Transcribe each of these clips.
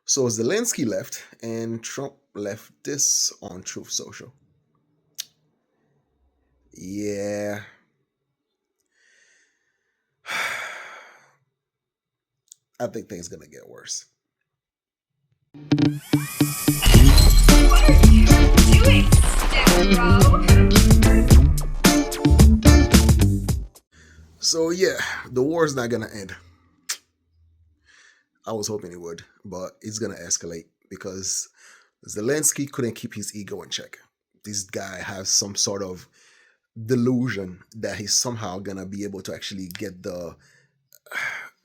So Zelensky left, and Trump left this on Truth Social. Yeah, I think things gonna get worse. What are you doing, Scarecrow? So yeah, the war is not gonna end. I was hoping it would, but it's gonna escalate because Zelensky couldn't keep his ego in check. This guy has some sort of delusion that he's somehow gonna be able to actually get the.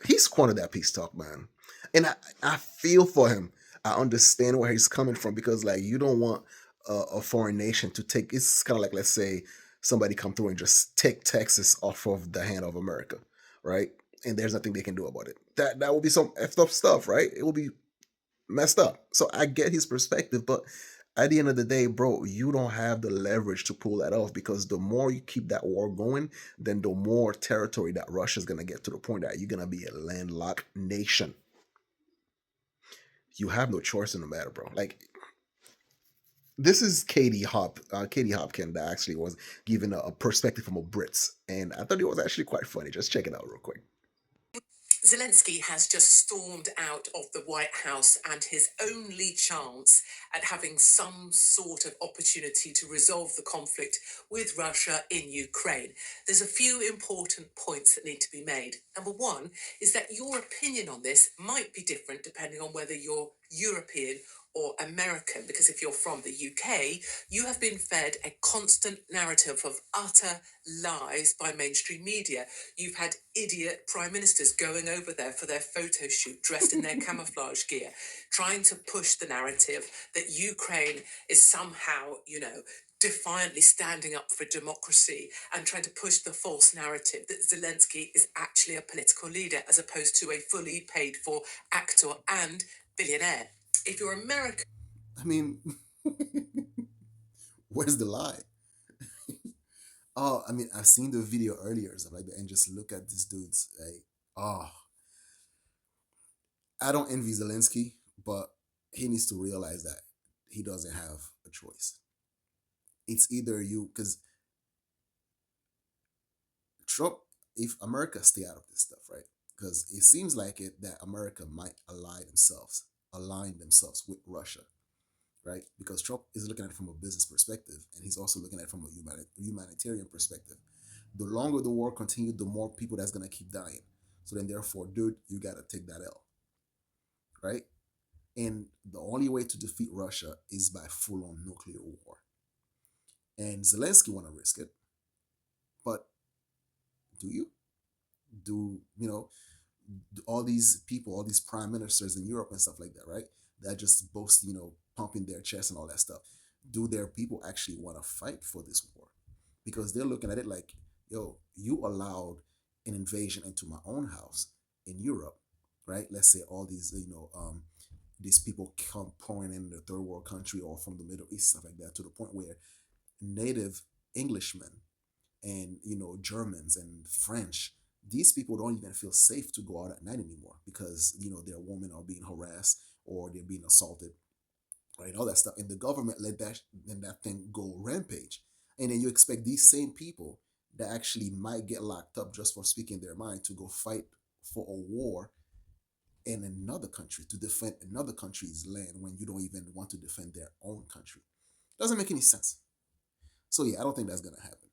He's cornered that peace talk, man, and I feel for him. I understand where he's coming from because like you don't want a foreign nation to take. It's kind of like let's say somebody come through and just take Texas off of the hand of America, right? And there's nothing they can do about it. That will be some effed up stuff, right? It will be messed up. So I get his perspective, but at the end of the day, bro, you don't have the leverage to pull that off because the more you keep that war going, then the more territory that Russia's gonna get to the point that you're gonna be a landlocked nation. You have no choice in the matter, bro. Like this is Katie Hopkins that actually was giving a perspective from a Brits, and I thought it was actually quite funny. Just check it out real quick. Zelensky has just stormed out of the White House, and his only chance at having some sort of opportunity to resolve the conflict with Russia in Ukraine. There's a few important points that need to be made. Number one is that your opinion on this might be different depending on whether you're European or American, because if you're from the UK, you have been fed a constant narrative of utter lies by mainstream media. You've had idiot prime ministers going over there for their photo shoot dressed in their camouflage gear, trying to push the narrative that Ukraine is somehow, defiantly standing up for democracy and trying to push the false narrative that Zelensky is actually a political leader as opposed to a fully paid for actor and billionaire. If you're American, I mean, where's the lie? Oh, I mean, I've seen the video earlier, stuff like that, and just look at this dude's like, oh, I don't envy Zelensky, but he needs to realize that he doesn't have a choice. It's either you, because Trump, if America stay out of this stuff, right? Because it seems like it that America might align themselves with Russia, right? Because Trump is looking at it from a business perspective, and he's also looking at it from a humanitarian perspective. The longer the war continues, the more people that's gonna keep dying. So then, therefore, dude, you gotta take that L, right? And the only way to defeat Russia is by full-on nuclear war. And Zelensky want to risk it, but do you? Do you know all these people, all these prime ministers in Europe and stuff like that, right? That just boast, pumping their chest and all that stuff. Do their people actually want to fight for this war? Because they're looking at it like, yo, you allowed an invasion into my own house in Europe, right? Let's say all these, these people come pouring in the third world country or from the Middle East, stuff like that, to the point where native Englishmen and Germans and French, these people don't even feel safe to go out at night anymore because their women are being harassed or they're being assaulted, right? All that stuff, and the government let that thing go rampage, and then you expect these same people that actually might get locked up just for speaking their mind to go fight for a war in another country to defend another country's land when you don't even want to defend their own country. Doesn't make any sense. So yeah, I don't think that's gonna happen.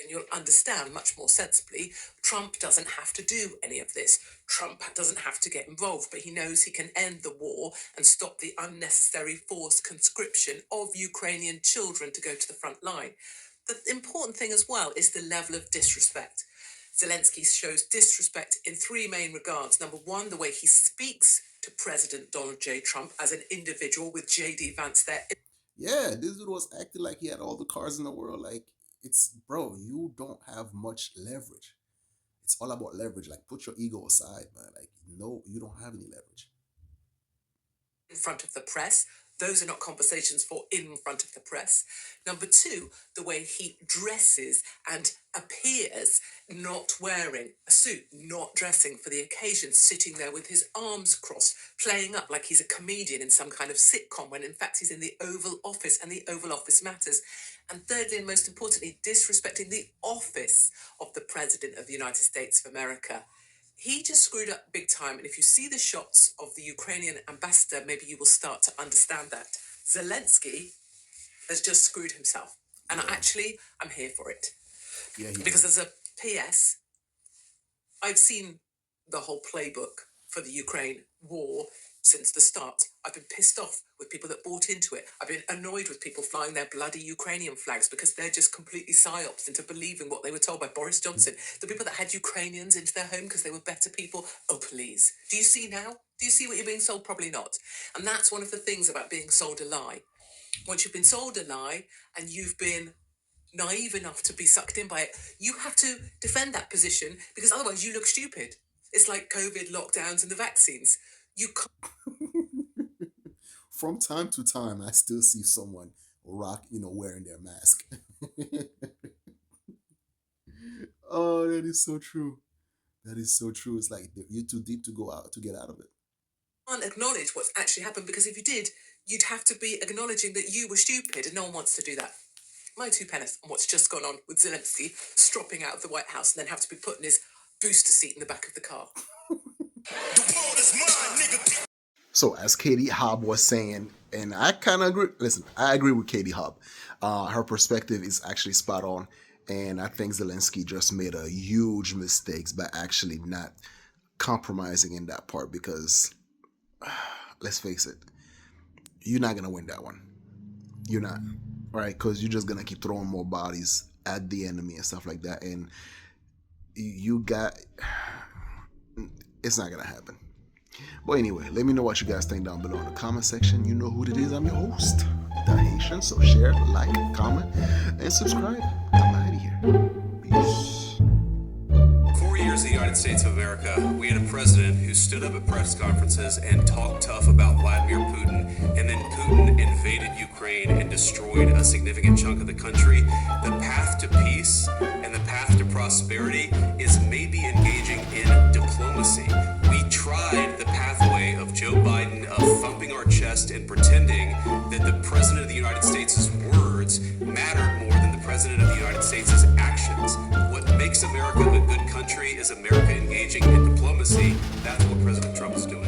and you'll understand much more sensibly, Trump doesn't have to do any of this. Trump doesn't have to get involved, but he knows he can end the war and stop the unnecessary forced conscription of Ukrainian children to go to the front line. The important thing as well is the level of disrespect. Zelensky shows disrespect in three main regards. Number one, the way he speaks to President Donald J. Trump as an individual with J.D. Vance there. Yeah, this dude was acting like he had all the cards in the world. Like, it's, bro, you don't have much leverage. It's all about leverage. Like, put your ego aside, man. Like, no, you don't have any leverage. In front of the press, Those are not conversations for in front of the press. Number two, the way he dresses and appears, not wearing a suit, not dressing for the occasion, sitting there with his arms crossed, playing up like he's a comedian in some kind of sitcom, when in fact he's in the Oval Office and the Oval Office matters. And thirdly, and most importantly, disrespecting the office of the President of the United States of America. He just screwed up big time. And if you see the shots of the Ukrainian ambassador, maybe you will start to understand that. Zelensky has just screwed himself. And I'm here for it. Yeah, Because as a PS, I've seen the whole playbook for the Ukraine war since the start. I've been pissed off with people that bought into it. I've been annoyed with people flying their bloody Ukrainian flags because they're just completely psyops into believing what they were told by Boris Johnson. The people that had Ukrainians into their home because they were better people. Oh, please. Do you see now? Do you see what you're being sold? Probably not. And that's one of the things about being sold a lie. Once you've been sold a lie and you've been naive enough to be sucked in by it, you have to defend that position because otherwise you look stupid. It's like COVID lockdowns and the vaccines. You can't. From time to time, I still see someone wearing their mask. Oh, that is so true. That is so true. It's like you're too deep to go out to get out of it. Can't acknowledge what's actually happened because if you did, you'd have to be acknowledging that you were stupid, and no one wants to do that. My 2 pence on what's just gone on with Zelensky stropping out of the White House and then have to be put in his booster seat in the back of the car. The world is mine, nigga. So as Katie Hobb was saying, and I kind of agree. Listen, I agree with Katie Hobb. Her perspective is actually spot on, and I think Zelensky just made a huge mistakes by actually not compromising in that part because, let's face it, you're not gonna win that one. You're not, right? Because you're just gonna keep throwing more bodies at the enemy and stuff like that, and you got. It's not gonna happen. But anyway, let me know what you guys think down below in the comment section. You know who it is. I'm your host, The Haitian. So share, like, comment, and subscribe. I'm out of here. Peace. 4 years in the United States of America, we had a president who stood up at press conferences and talked tough about Vladimir Putin, and then Putin invaded Ukraine and destroyed a significant chunk of the country. The path to peace and the path to prosperity is maybe engaging in diplomacy. We tried the pathway of Joe Biden of thumping our chest and pretending that the President of the United States' words mattered more than the President of the United States' actions. What makes America a good country is America engaging in diplomacy. That's what President Trump is doing.